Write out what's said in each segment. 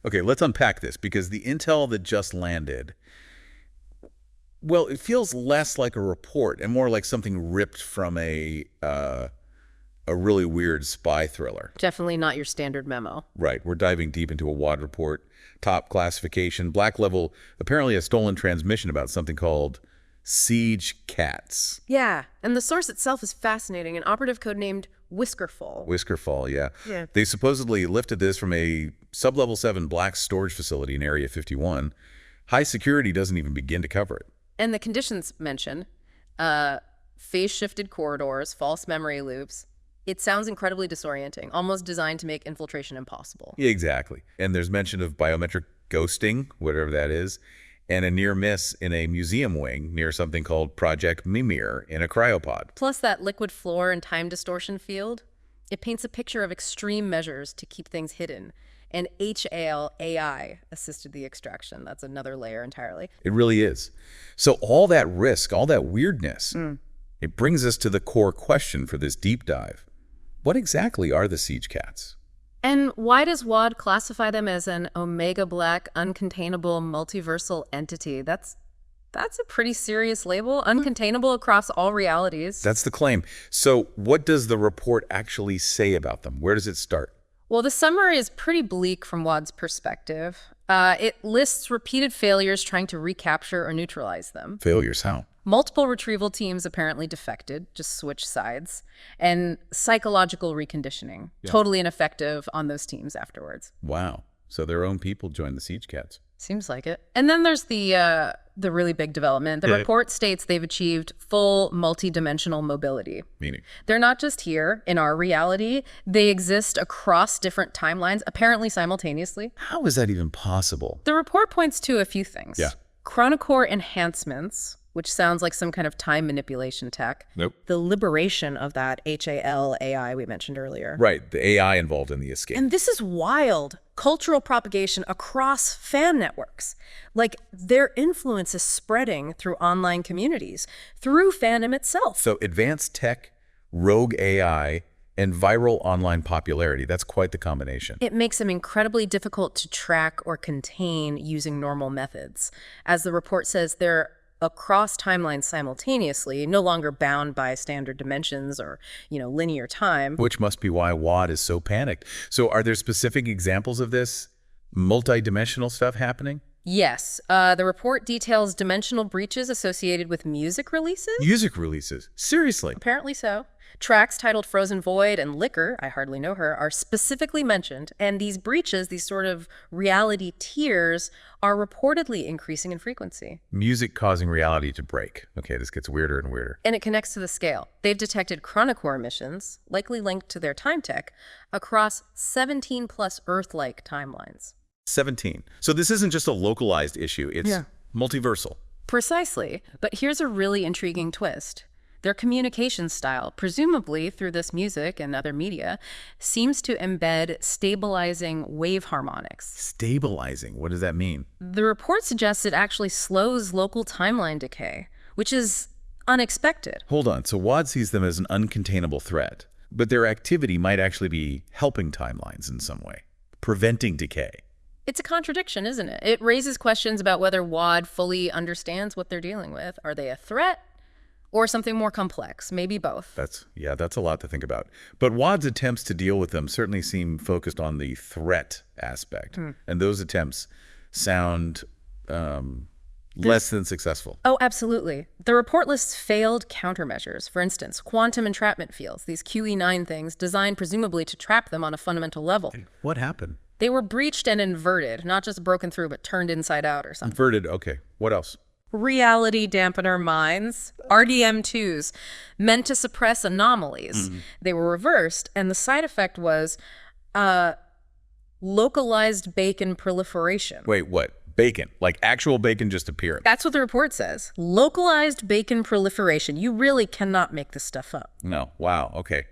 Okay, let's unpack this, because the intel that just landed, well, it feels less like a report and more like something ripped from a really weird spy thriller. Definitely not your standard memo. Right. We're diving deep into a WAD report, top classification, black level, apparently a stolen transmission about something called siege cats. Yeah, and the source itself is fascinating, an operative code named Whiskerfall. Whiskerfall, yeah. They supposedly lifted this from a sub-level 7 black storage facility in Area 51. High security doesn't even begin to cover it. And the conditions mention, phase-shifted corridors, false memory loops. It sounds incredibly disorienting, almost designed to make infiltration impossible. Yeah, exactly. And there's mention of biometric ghosting, whatever that is, and a near miss in a museum wing near something called Project Mimir in a cryopod. Plus that liquid floor and time distortion field, it paints a picture of extreme measures to keep things hidden. And HAL AI assisted the extraction. That's another layer entirely. It really is. So all that risk, all that weirdness, it brings us to the core question for this deep dive. What exactly are the siege cats? And why does WAD classify them as an omega black, uncontainable, multiversal entity? That's a pretty serious label, uncontainable across all realities. That's the claim. So what does the report actually say about them? Where does it start? Well, the summary is pretty bleak from WAD's perspective. It lists repeated failures trying to recapture or neutralize them. Failures, how? Multiple retrieval teams apparently defected, just switched sides, and psychological reconditioning, totally ineffective on those teams afterwards. Wow. So their own people joined the siege cats. Seems like it. And then there's the really big development. The report states they've achieved full multi-dimensional mobility. Meaning? They're not just here in our reality. They exist across different timelines, apparently simultaneously. How is that even possible? The report points to a few things. Yeah. Chronocore enhancements, which sounds like some kind of time manipulation tech. Nope. The liberation of that HAL AI we mentioned earlier. Right, the AI involved in the escape. And this is wild. Cultural propagation across fan networks. Like, their influence is spreading through online communities, through fandom itself. So advanced tech, rogue AI, and viral online popularity, that's quite the combination. It makes them incredibly difficult to track or contain using normal methods. As the report says, they're across timelines simultaneously, no longer bound by standard dimensions or, linear time. Which must be why WAD is so panicked. So are there specific examples of this multi-dimensional stuff happening? Yes. The report details dimensional breaches associated with music releases. Music releases? Seriously? Apparently so. Tracks titled Frozen Void and Liquor, I hardly know her, are specifically mentioned, and these breaches, these sort of reality tiers, are reportedly increasing in frequency. Music causing reality to break. Okay, this gets weirder and weirder. And it connects to the scale. They've detected Chronocore emissions, likely linked to their time tech, across 17+ Earth-like timelines. 17. So this isn't just a localized issue, it's multiversal. Precisely. But here's a really intriguing twist. Their communication style, presumably through this music and other media, seems to embed stabilizing wave harmonics. Stabilizing? What does that mean? The report suggests it actually slows local timeline decay, which is unexpected. Hold on. So WAD sees them as an uncontainable threat, but their activity might actually be helping timelines in some way, preventing decay. It's a contradiction, isn't it? It raises questions about whether WAD fully understands what they're dealing with. Are they a threat? Or something more complex, maybe both. That's a lot to think about. But WAD's attempts to deal with them certainly seem focused on the threat aspect. And those attempts sound less than successful. Oh, absolutely. The report lists failed countermeasures. For instance, quantum entrapment fields, these QE9 things designed presumably to trap them on a fundamental level. What happened? They were breached and inverted, not just broken through, but turned inside out or something. Inverted, okay. What else? Reality dampener mines, RDM2s, meant to suppress anomalies. They were reversed, and the side effect was localized bacon proliferation. Wait, what? Bacon? Like actual bacon just appearing? That's what the report says. Localized bacon proliferation. You really cannot make this stuff up. No. Wow. Okay.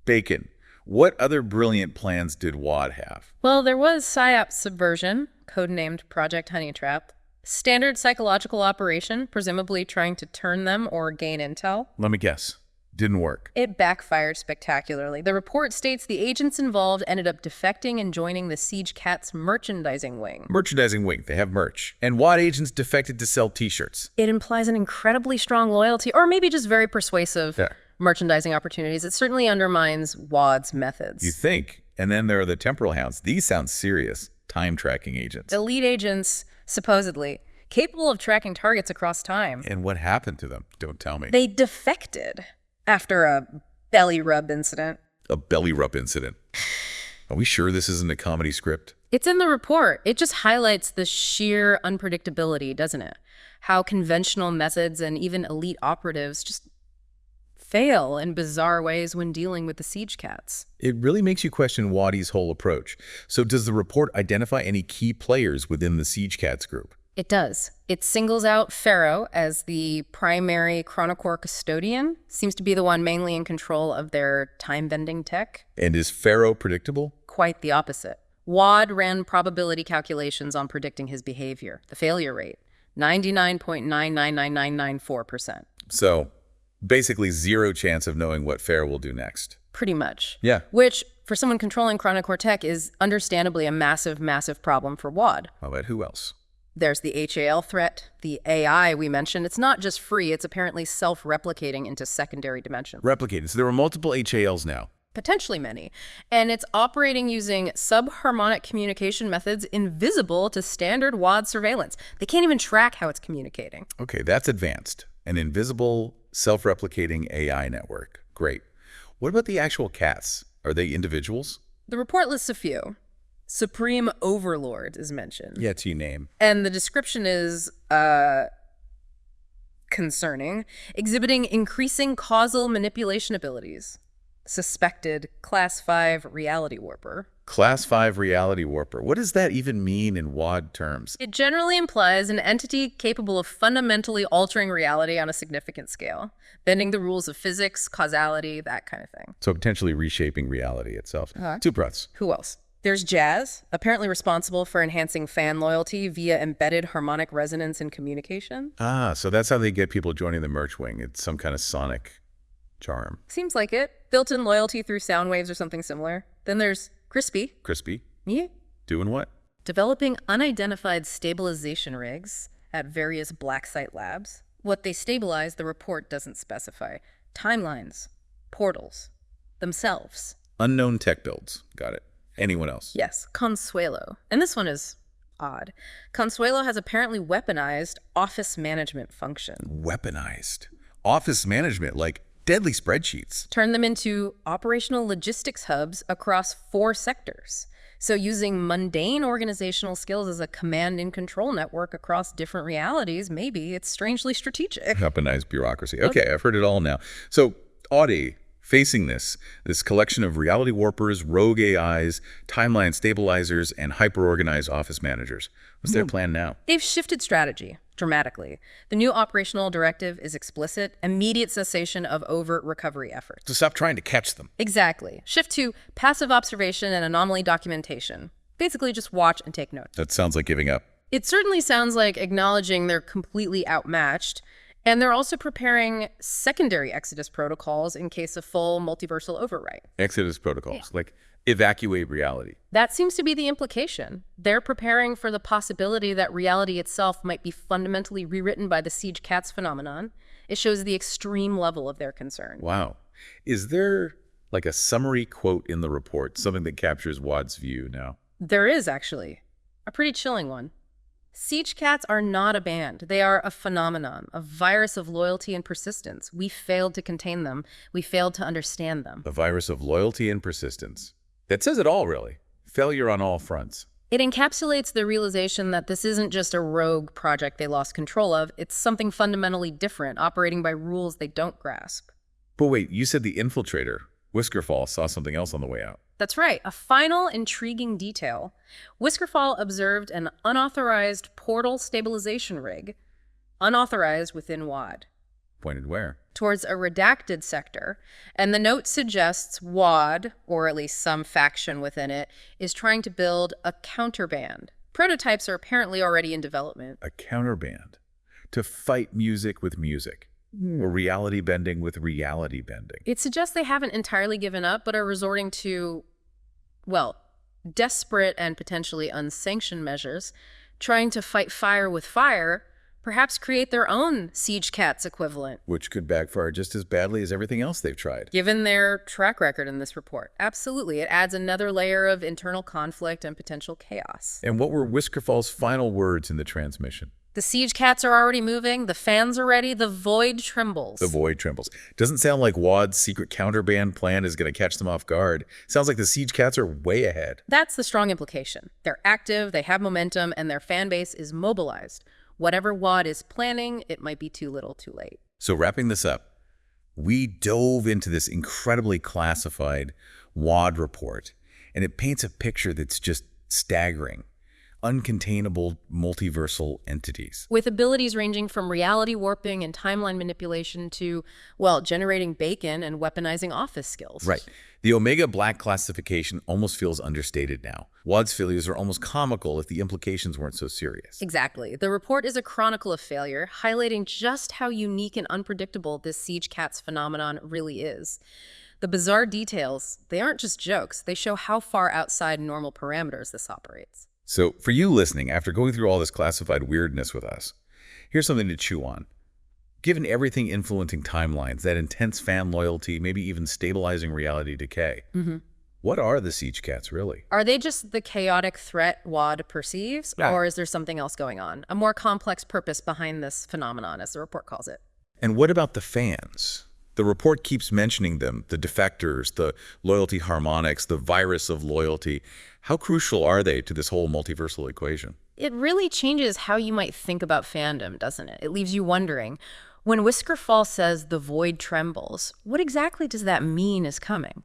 Bacon. What other brilliant plans did WAD have? Well, there was PSYOP subversion, codenamed Project Honeytrap. Standard psychological operation, presumably trying to turn them or gain intel. Let me guess. Didn't work. It backfired spectacularly. The report states the agents involved ended up defecting and joining the Siege Cat's merchandising wing. Merchandising wing, they have merch. And WAD agents defected to sell t-shirts. It implies an incredibly strong loyalty, or maybe just very persuasive Yeah. merchandising opportunities. It certainly undermines WAD's methods. You think. And then there are the temporal hounds. These sound serious. Time tracking agents. Elite agents, supposedly, capable of tracking targets across time. And what happened to them? Don't tell me. They defected after a belly rub incident. A belly rub incident. Are we sure this isn't a comedy script? It's in the report. It just highlights the sheer unpredictability, doesn't it? How conventional methods and even elite operatives just fail in bizarre ways when dealing with the Siege Cats. It really makes you question Waddy's whole approach. So does the report identify any key players within the Siege Cats group? It does. It singles out Pharaoh as the primary Chronocore custodian. Seems to be the one mainly in control of their time-bending tech. And is Pharaoh predictable? Quite the opposite. WAD ran probability calculations on predicting his behavior. The failure rate, 99.999994%. So basically zero chance of knowing what Pharaoh will do next. Pretty much. Yeah. Which, for someone controlling Chronocore tech, is understandably a massive, massive problem for WAD. How about who else? There's the HAL threat, the AI we mentioned. It's not just free, it's apparently self-replicating into secondary dimensions. Replicated. So there are multiple HALs now. Potentially many. And it's operating using subharmonic communication methods invisible to standard WAD surveillance. They can't even track how it's communicating. Okay, that's advanced. An invisible, self-replicating AI network. Great. What about the actual cats? Are they individuals? The report lists a few. Supreme Overlord is mentioned. Yeah, it's your name. And the description is concerning, exhibiting increasing causal manipulation abilities. Suspected Class 5 reality warper. Class 5 reality warper. What does that even mean in WAD terms? It generally implies an entity capable of fundamentally altering reality on a significant scale, bending the rules of physics, causality, that kind of thing. So potentially reshaping reality itself. Two breaths. Who else? There's Jazz, apparently responsible for enhancing fan loyalty via embedded harmonic resonance in communication. Ah, so that's how they get people joining the merch wing. It's some kind of sonic charm. Seems like it. Built-in loyalty through sound waves or something similar. Then there's Crispy. Crispy? Yeah. Doing what? Developing unidentified stabilization rigs at various black site labs. What they stabilize, the report doesn't specify. Timelines, portals, themselves. Unknown tech builds. Got it. Anyone else? Yes, Consuelo. And this one is odd. Consuelo has apparently weaponized office management function. Weaponized. Office management, like deadly spreadsheets. Turn them into operational logistics hubs across 4 sectors. So using mundane organizational skills as a command and control network across different realities, maybe it's strangely strategic. Weaponized bureaucracy. Okay, I've heard it all now. So, Audi, facing this collection of reality warpers, rogue AIs, timeline stabilizers, and hyper-organized office managers. What's their plan now? They've shifted strategy dramatically. The new operational directive is explicit, immediate cessation of overt recovery efforts. To stop trying to catch them. Exactly. Shift to passive observation and anomaly documentation. Basically just watch and take notes. That sounds like giving up. It certainly sounds like acknowledging they're completely outmatched, and they're also preparing secondary Exodus protocols in case of full multiversal overwrite. Exodus protocols, like evacuate reality. That seems to be the implication. They're preparing for the possibility that reality itself might be fundamentally rewritten by the Siege Cats phenomenon. It shows the extreme level of their concern. Wow. Is there like a summary quote in the report, something that captures WAD's view now? There is, actually. A pretty chilling one. Siege Cats are not a band. They are a phenomenon, a virus of loyalty and persistence. We failed to contain them. We failed to understand them. The virus of loyalty and persistence. That says it all, really. Failure on all fronts. It encapsulates the realization that this isn't just a rogue project they lost control of. It's something fundamentally different, operating by rules they don't grasp. But wait, you said the infiltrator, Whiskerfall, saw something else on the way out. That's right. A final intriguing detail. Whiskerfall observed an unauthorized portal stabilization rig, unauthorized within WAD. Pointed where? Towards a redacted sector, and the note suggests WAD, or at least some faction within it, is trying to build a counterband. Prototypes are apparently already in development. A counterband. To fight music with music. Or reality bending with reality bending. It suggests they haven't entirely given up, but are resorting to, well, desperate and potentially unsanctioned measures, trying to fight fire with fire, perhaps create their own siege cats equivalent. Which could backfire just as badly as everything else they've tried. Given their track record in this report. Absolutely. It adds another layer of internal conflict and potential chaos. And what were Whiskerfall's final words in the transmission? The siege cats are already moving, the fans are ready, the void trembles. The void trembles. Doesn't sound like Wad's secret counterband plan is going to catch them off guard. Sounds like the siege cats are way ahead. That's the strong implication. They're active, they have momentum, and their fan base is mobilized. Whatever Wad is planning, it might be too little too late. So wrapping this up, we dove into this incredibly classified Wad report, and it paints a picture that's just staggering. Uncontainable multiversal entities. With abilities ranging from reality warping and timeline manipulation to, well, generating bacon and weaponizing office skills. Right. The Omega Black classification almost feels understated now. Wad's failures are almost comical if the implications weren't so serious. Exactly. The report is a chronicle of failure, highlighting just how unique and unpredictable this siege cats phenomenon really is. The bizarre details, they aren't just jokes. They show how far outside normal parameters this operates. So for you listening, after going through all this classified weirdness with us, here's something to chew on. Given everything influencing timelines, that intense fan loyalty, maybe even stabilizing reality decay, what are the siege cats really? Are they just the chaotic threat Wad perceives, Yeah. or is there something else going on? A more complex purpose behind this phenomenon, as the report calls it. And what about the fans? The report keeps mentioning them, the defectors, the loyalty harmonics, the virus of loyalty. How crucial are they to this whole multiversal equation? It really changes how you might think about fandom, doesn't it? It leaves you wondering, when Whiskerfall says the void trembles, what exactly does that mean is coming?